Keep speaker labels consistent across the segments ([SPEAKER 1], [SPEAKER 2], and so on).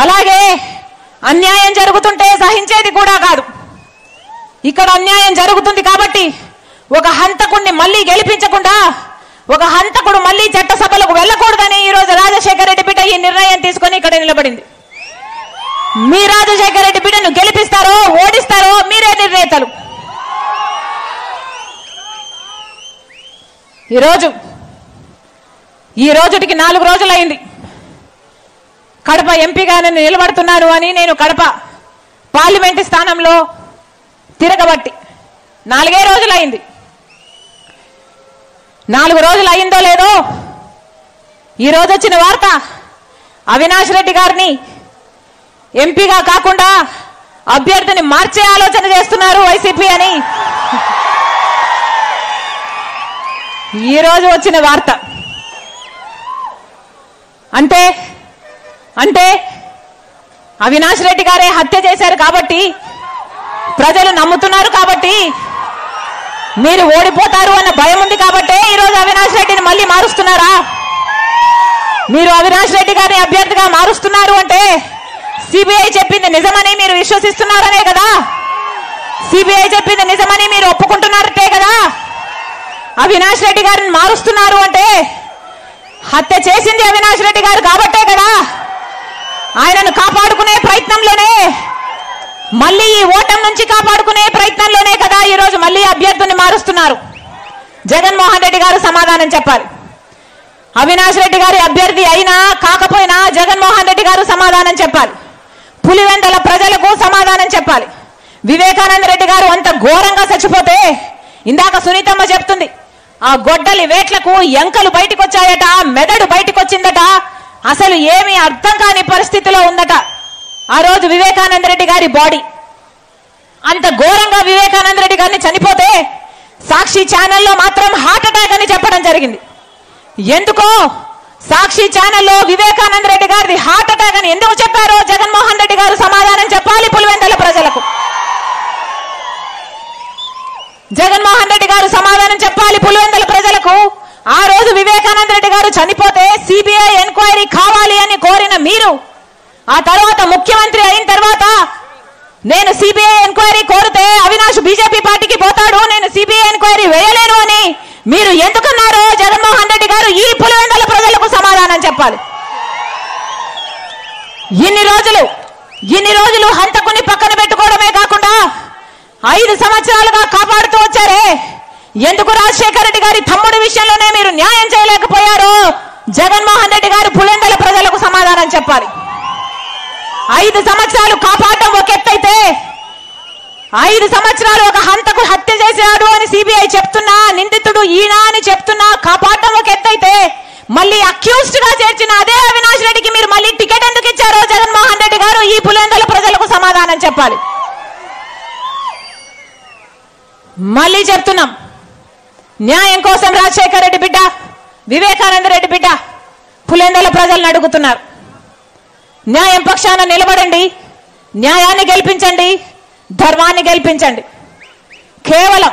[SPEAKER 1] అలాగే అన్యాయం జరుగుతుంటే సహించేది కూడా కాదు. ఇక్కడ అన్యాయం జరుగుతుంది కాబట్టి ఒక హంతకుడిని మళ్ళీ గెలిపించకుండా ఒక హంతకుడు మళ్ళీ చట్టసభలకు వెళ్ళకూడదని ఈరోజు రాజశేఖర రెడ్డి బిడ్డ ఈ నిర్ణయం తీసుకొని ఇక్కడ నిలబడింది. మీ రాజశేఖర రెడ్డి బిడ్డను గెలిపిస్తారో ఓడిస్తారో మీరే నిర్ణేతలు. ఈ రోజుటికి 4 రోజులైంది కడప ఎంపీగా నేను నిలబడుతున్నాను అని నేను కడప పార్లమెంటు స్థానంలో తిరగబట్టి 4 రోజులైంది. 4 రోజులు అయిందో లేదో ఈ రోజు వచ్చిన వార్త అవినాష్ రెడ్డి గారిని ఎంపీగా కాకుండా అభ్యర్థిని మార్చే ఆలోచన చేస్తున్నారు వైసీపీ అని ఈ రోజు వచ్చిన వార్త. అంటే అవినాష్ రెడ్డి గారే హత్య చేశారు కాబట్టి ప్రజలు నమ్ముతున్నారు కాబట్టి మీరు ఓడిపోతారు అన్న భయం ఉంది కాబట్టి ఈరోజు అవినాష్ రెడ్డిని మళ్ళీ మారుస్తున్నారా? మీరు అవినాష్ రెడ్డి గారిని అభ్యర్థిగా మారుస్తున్నారు అంటే సిబిఐ చెప్పింది నిజమని మీరు విశ్వసిస్తున్నారనే కదా. సిబిఐ చెప్పింది నిజమని మీరు ఒప్పుకుంటున్నారటే కదా. అవినాష్ రెడ్డి గారిని మారుస్తున్నారు అంటే హత్య చేసింది అవినాష్ రెడ్డి గారు కాబట్టే కదా. ఆయనను కాపాడుకునే ప్రయత్నంలోనే మళ్ళీ ఈ ఓటమి నుంచి కాపాడుకునే ప్రయత్నంలోనే కదా ఈరోజు మళ్ళీ అభ్యర్థుల్ని మారుస్తున్నారు. జగన్మోహన్ రెడ్డి గారు సమాధానం చెప్పాలి. అవినాష్ రెడ్డి గారి అభ్యర్థి అయినా కాకపోయినా జగన్మోహన్ రెడ్డి గారు సమాధానం చెప్పాలి. పులివెందల ప్రజలకు సమాధానం చెప్పాలి. వివేకానంద రెడ్డి గారు అంత ఘోరంగా చచ్చిపోతే ఇందాక సునీతమ్మ చెప్తుంది ఆ గొడ్డలి వేట్లకు ఎంకలు బయటకు వచ్చాయట, మెదడు బయటకు వచ్చిందట, అసలు ఏమీ అర్థం కాని పరిస్థితిలో ఉందట ఆ రోజు వివేకానంద రెడ్డి గారి బాడీ. అంత ఘోరంగా వివేకానంద రెడ్డి గారిని చనిపోతే సాక్షి ఛానల్లో మాత్రం హార్ట్ అటాక్ అని చెప్పడం జరిగింది. ఎందుకో సాక్షి ఛానల్లో వివేకానంద రెడ్డి గారిది హార్ట్ అటాక్ అని ఎందుకు చెప్పారో జగన్మోహన్ రెడ్డి గారు సమాధానం చెప్పాలి పులివెందల ప్రజలకు. జగన్మోహన్ రెడ్డి గారు సమాధానం చెప్పాలి పులివెందల ప్రజలకు. ఆ రోజు వివేకానంద రెడ్డి గారు చనిపోతే సిబిఐ ఎంక్వైరీ కావాలి అని కోరిన మీరు ఆ తర్వాత ముఖ్యమంత్రి అయిన తర్వాత నేను సిబిఐ ఎంక్వైరీ కోరితే అవినాష్ బీజేపీ పార్టీకి పోతాడు, నేను సిబిఐ ఎంక్వైరీ వేయలేను అని మీరు ఎందుకన్నారో జగన్మోహన్ రెడ్డి గారు ఈ పులివెందల ప్రజలకు సమాధానం చెప్పాలి. ఇన్ని రోజులు హంతకుని పక్కన పెట్టుకోవడమే కాకుండా 5 సంవత్సరాలుగా కాపాడుతూ వచ్చారే, ఎందుకు రాజశేఖర రెడ్డి గారి తమ్ముడి విషయంలోనే మీరు న్యాయం చేయలేకపోయారో జగన్మోహన్ రెడ్డి గారు పులివెందల ప్రజలకు సమాధానం చెప్పాలి. 5 సంవత్సరాలు కాపాడడం ఒక ఎత్తైతే 5 సంవత్సరాలు ఒక హంతకు హత్య చేశాడు అని సిబిఐ చెప్తున్నా, నిందితుడు ఈయన అని చెప్తున్నా కాపాడడం ఒక ఎత్తైతే మళ్ళీ అక్యూజ్డ్ గా చేర్చిన అదే అవినాష్ రెడ్డికి మీరు మళ్ళీ టికెట్ ఎందుకు ఇచ్చారో జగన్మోహన్ రెడ్డి గారు ఈ పులివెందల ప్రజలకు సమాధానం చెప్పాలి. మళ్ళీ చెప్తున్నాం, న్యాయం కోసం రాజశేఖర రెడ్డి బిడ్డ వివేకానంద రెడ్డి బిడ్డ పులివెందల ప్రజలను అడుగుతున్నారు. న్యాయం పక్షాన నిలబడండి, న్యాయాన్ని గెలిపించండి, ధర్మాన్ని గెలిపించండి. కేవలం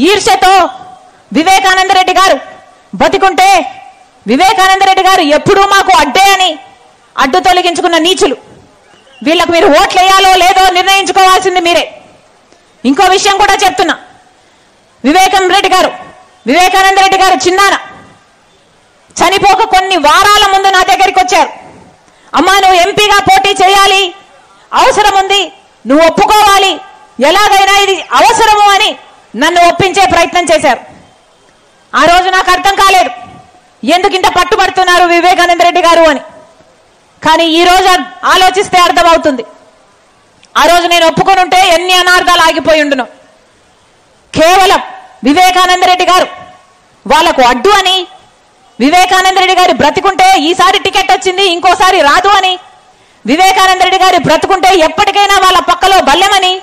[SPEAKER 1] ఈర్ష్యతో వివేకానంద రెడ్డి గారు బతికుంటే వివేకానంద రెడ్డి గారు ఎప్పుడూ మాకు అడ్డే అని అడ్డు తొలగించుకున్న నీచులు. వీళ్ళకు మీరు ఓట్లు వేయాలో లేదో నిర్ణయించుకోవాల్సింది మీరే. ఇంకో విషయం కూడా చెప్తున్నా, వివేకానంద రెడ్డి గారు చిన్నాన చనిపోక కొన్ని వారాల ముందు నా దగ్గరికి వచ్చారు. అమ్మా నువ్వు ఎంపీగా పోటీ చేయాలి, అవసరం ఉంది, నువ్వు ఒప్పుకోవాలి, ఎలాగైనా ఇది అవసరము అని నన్ను ఒప్పించే ప్రయత్నం చేశారు. ఆ రోజు నాకు అర్థం కాలేదు ఎందుకు ఇంత పట్టుబడుతున్నారు వివేకానంద రెడ్డి గారు అని. కానీ ఈ రోజు ఆలోచిస్తే అర్థమవుతుంది. ఆ రోజు నేను ఒప్పుకొని ఉంటే ఎన్ని అనార్థాలు ఆగిపోయి ఉండును. కేవలం వివేకానంద రెడ్డి గారు వాళ్లకు అడ్డు అని, వివేకానంద రెడ్డి గారి బ్రతికుంటే ఈసారి టికెట్ వచ్చింది ఇంకోసారి రాదు అని, వివేకానంద రెడ్డి గారి బ్రతుకుంటే ఎప్పటికైనా వాళ్ళ పక్కలో బల్లెమని,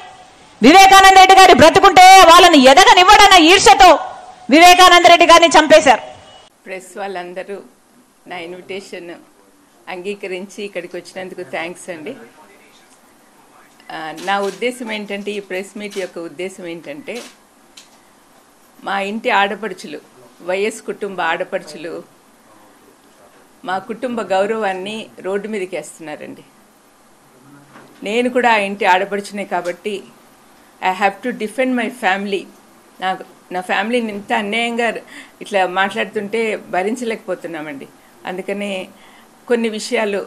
[SPEAKER 1] వివేకానంద రెడ్డి గారి బ్రతుకుంటే వాళ్ళని ఎదగనివ్వడన్న ఈర్ష్యతో వివేకానంద రెడ్డి గారిని చంపేశారు.
[SPEAKER 2] ప్రెస్ వాళ్ళందరూ నా ఇన్విటేషన్ అంగీకరించి ఇక్కడికి వచ్చినందుకు థ్యాంక్స్ అండి. నా ఉద్దేశం ఏంటంటే, ఈ ప్రెస్ మీట్ యొక్క ఉద్దేశం ఏంటంటే, మా ఇంటి ఆడపడుచులు, వైఎస్ కుటుంబ ఆడపడుచులు మా కుటుంబ గౌరవాన్ని రోడ్డు మీదకి వేస్తున్నారండి. నేను కూడా ఆ ఇంటి ఆడపడుచునే కాబట్టి I have to defend my family. నా ఫ్యామిలీని ఇంత అన్యాయంగా ఇట్లా మాట్లాడుతుంటే భరించలేకపోతున్నామండి. అందుకనే కొన్ని విషయాలు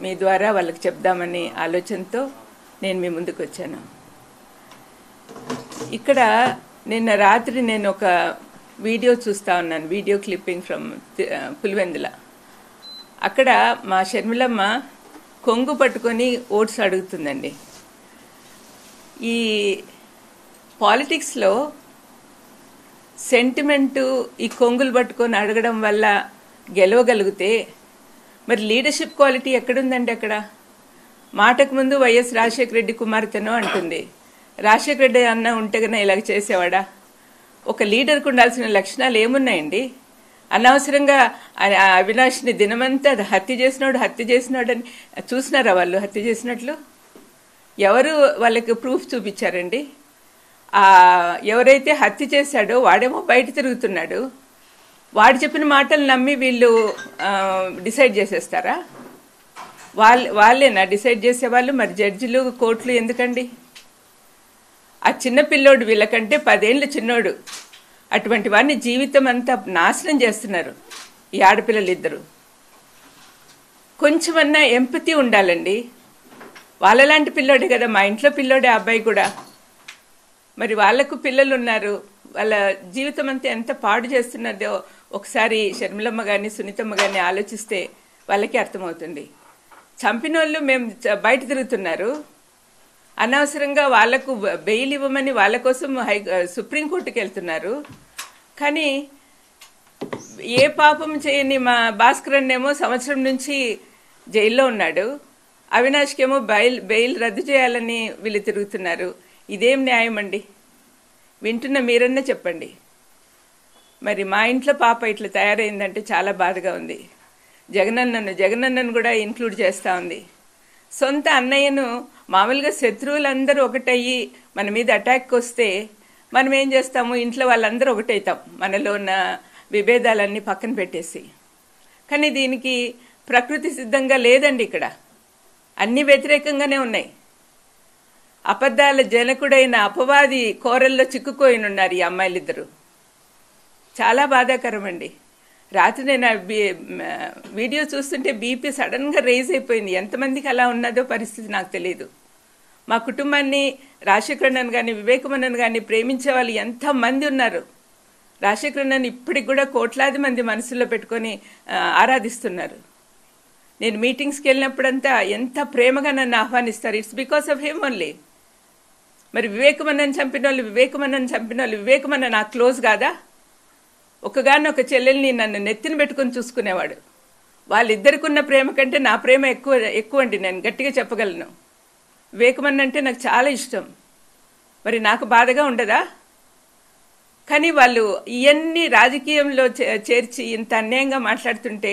[SPEAKER 2] మీ ద్వారా వాళ్ళకి చెప్దామని ఆలోచనతో నేను మీ ముందుకు వచ్చాను. ఇక్కడ నిన్న రాత్రి నేను ఒక వీడియో చూస్తూ ఉన్నాను, వీడియో క్లిప్పింగ్ ఫ్రమ్ పులివెందుల. అక్కడ మా షర్మిలమ్మ కొంగు పట్టుకొని ఓట్స్ అడుగుతుందండి. ఈ పాలిటిక్స్లో సెంటిమెంటు ఈ కొంగులు పట్టుకొని అడగడం వల్ల గెలవగలిగితే మరి లీడర్షిప్ క్వాలిటీ ఎక్కడుందండి? అక్కడ మాటకు ముందు వైఎస్ రాజశేఖర రెడ్డి కుమార్తెనో అంటుంది. రాజశేఖర రెడ్డి అన్న ఉంటే కన్నా ఇలాగ చేసేవాడా? ఒక లీడర్కు ఉండాల్సిన లక్షణాలు ఏమున్నాయండి? అనవసరంగా అవినాష్ని దినమంతా హత్య చేసినాడని చూసినారా వాళ్ళు హత్య చేసినట్లు? ఎవరు వాళ్ళకి ప్రూఫ్ చూపించారండి? ఎవరైతే హత్య చేశాడో వాడేమో బయట తిరుగుతున్నాడు. వాడు చెప్పిన మాటలు నమ్మి వీళ్ళు డిసైడ్ చేసేస్తారా? వాళ్ళేనా డిసైడ్ చేసేవాళ్ళు? మరి జడ్జిలు కోర్టులు ఎందుకండి? ఆ చిన్న పిల్లోడు వీళ్ళకంటే 10 ఏళ్ళు చిన్నోడు. అటువంటి వాడిని జీవితం అంతా నాశనం చేస్తున్నారు ఈ ఆడపిల్లలు ఇద్దరు. కొంచెమన్నా ఎంపతి ఉండాలండి. వాళ్ళలాంటి పిల్లోడే కదా, మా ఇంట్లో పిల్లోడే అబ్బాయి కూడా. మరి వాళ్లకు పిల్లలు ఉన్నారు, వాళ్ళ జీవితం అంతా ఎంత పాడు చేస్తున్నదో ఒకసారి షర్మిలమ్మ కానీ సునీతమ్మ కానీ ఆలోచిస్తే వాళ్ళకి అర్థమవుతుంది. చంపిన వాళ్ళు మేము బయట తిరుగుతున్నారు, అనవసరంగా వాళ్లకు బెయిల్ ఇవ్వమని వాళ్ళ కోసం సుప్రీంకోర్టుకి వెళ్తున్నారు. కానీ ఏ పాపం చేయని మా భాస్కరన్ ఏమో సంవత్సరం నుంచి జైల్లో ఉన్నాడు, అవినాష్కేమో బెయిల్ రద్దు చేయాలని వీళ్ళు తిరుగుతున్నారు. ఇదేం న్యాయం అండి? వింటున్న మీరన్నా చెప్పండి. మరి మా ఇంట్లో పాప ఇట్లా తయారైందంటే చాలా బాధగా ఉంది. జగనన్నను కూడా ఇంక్లూడ్ చేస్తూ ఉంది. సొంత అన్నయ్యను మామూలుగా శత్రువులందరూ ఒకటయ్యి మన మీద అటాక్ వస్తే మనం ఏం చేస్తాము? ఇంట్లో వాళ్ళందరూ ఒకటవుతాం, మనలో ఉన్న విభేదాలన్నీ పక్కన పెట్టేసి. కానీ దీనికి ప్రకృతి సిద్ధంగా లేదండి. ఇక్కడ అన్ని వ్యతిరేకంగానే ఉన్నాయి. అబద్ధాల జనకుడైన అపవాది కోరల్లో చిక్కుకోయినున్నారు ఈ అమ్మాయిలిద్దరూ. చాలా బాధాకరం అండి. రాత్రి నేను వీడియో చూస్తుంటే బీపీ సడన్గా రేజ్ అయిపోయింది. ఎంతమందికి అలా ఉన్నదో పరిస్థితి నాకు తెలియదు. మా కుటుంబాన్ని రాజశేఖరన్నను కానీ వివేకమన్నను కానీ ప్రేమించే వాళ్ళు ఎంతమంది ఉన్నారు. రాజశేఖరన్నను ఇప్పటికి కూడా కోట్లాది మంది మనసులో పెట్టుకొని ఆరాధిస్తున్నారు. నేను మీటింగ్స్కి వెళ్ళినప్పుడంతా ఎంత ప్రేమగా నన్ను ఆహ్వానిస్తారు. It's because of him only. మరి వివేకమన్నను చంపిన వాళ్ళు వివేకమన్న నాకు క్లోజ్ కాదా? ఒకగానొక చెల్లెల్ని నన్ను నెత్తిన పెట్టుకుని చూసుకునేవాడు. వాళ్ళిద్దరికి ఉన్న ప్రేమ కంటే నా ప్రేమ ఎక్కువ అండి. నేను గట్టిగా చెప్పగలను. వివేకమన్న అంటే నాకు చాలా ఇష్టం. మరి నాకు బాధగా ఉండదా? కానీ వాళ్ళు ఇవన్నీ రాజకీయంలో చేర్చి ఇంత అన్యాయంగా మాట్లాడుతుంటే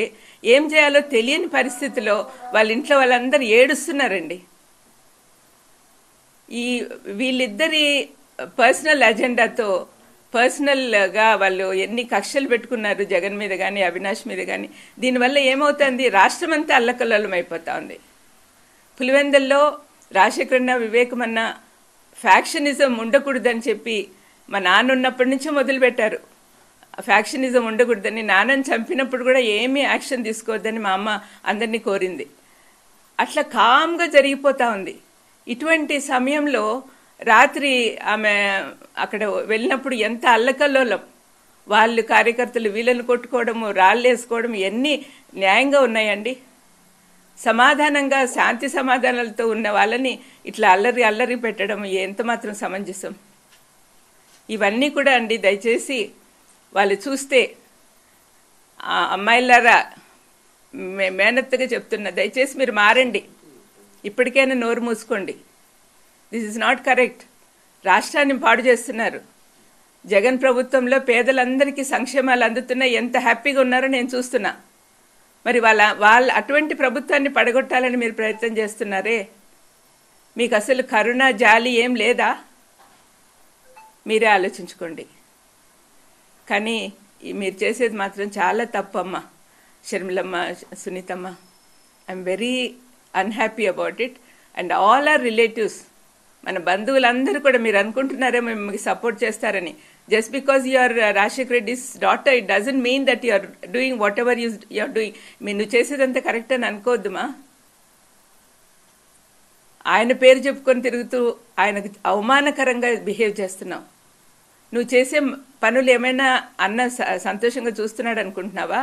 [SPEAKER 2] ఏం చేయాలో తెలియని పరిస్థితిలో వాళ్ళ ఇంట్లో వాళ్ళందరూ ఏడుస్తున్నారండి. వీళ్ళిద్దరి పర్సనల్ అజెండాతో పర్సనల్గా వాళ్ళు ఎన్ని కక్షలు పెట్టుకున్నారు జగన్ మీద కానీ అవినాష్ మీద కానీ. దీనివల్ల ఏమవుతుంది? రాష్ట్రం అంతా అల్లకల్లోలం అయిపోతా ఉంది. పులివెందుల్లో రాజశేఖరన్న వివేకమన్న ఫ్యాక్షనిజం ఉండకూడదని చెప్పి మా నాన్న ఉన్నప్పటి నుంచే మొదలుపెట్టారు. ఫ్యాక్షనిజం ఉండకూడదని. నాన్నని చంపినప్పుడు కూడా ఏమీ యాక్షన్ తీసుకోవద్దని మా అమ్మ అందరినీ కోరింది. అట్లా కామ్గా జరిగిపోతా ఉంది. ఇటువంటి సమయంలో రాత్రి ఆమె అక్కడ వెళ్ళినప్పుడు ఎంత అల్లకల్లోలం. వాళ్ళు కార్యకర్తలు వీళ్ళని కొట్టుకోవడము, రాళ్ళు వేసుకోవడం ఎన్ని న్యాయంగా ఉన్నాయండి? సమాధానంగా శాంతి సమాధానాలతో ఉన్న వాళ్ళని ఇట్లా అల్లరి పెట్టడం ఎంత మాత్రం సమంజసం? ఇవన్నీ కూడా అండి దయచేసి వాళ్ళు చూస్తే అమ్మాయిలారా మేనత్తగా చెప్తున్నా, దయచేసి మీరు మారండి. ఇప్పటికైనా నోరు మూసుకోండి. This is not correct. రాష్ట్రాన్ని పాడు చేస్తున్నారు. జగన్ ప్రభుత్వంలో పేదలందరికీ సంక్షేమాలు అందుతున్నాయి. ఎంత హ్యాపీగా ఉన్నారో నేను చూస్తున్నా. మరి వాళ్ళ అటువంటి ప్రభుత్వాన్ని పడగొట్టాలని మీరు ప్రయత్నం చేస్తున్నారే. మీకు అసలు కరుణ జాలి ఏం లేదా? మీరే ఆలోచించుకోండి. కానీ మీరు చేసేది మాత్రం చాలా తప్పమ్మా. షర్మిలమ్మ, సునీతమ్మ. I'm very unhappy about it. And all our relatives, మన బంధువులందరూ కూడా మీరు అనుకుంటున్నారేమో మీకు సపోర్ట్ చేస్తారని. Just because you are Rajasekhar Reddy's daughter, it doesn't mean that you are doing whatever you are doing. నువ్వు చేసేదంతా కరెక్ట్ అని అనుకోవద్దుమా. ఆయన పేరు చెప్పుకొని తిరుగుతూ ఆయనకు అవమానకరంగా బిహేవ్ చేస్తున్నావు. నువ్వు చేసే పనులు ఏమైనా అన్న సంతోషంగా చూస్తున్నాడు అనుకుంటున్నావా?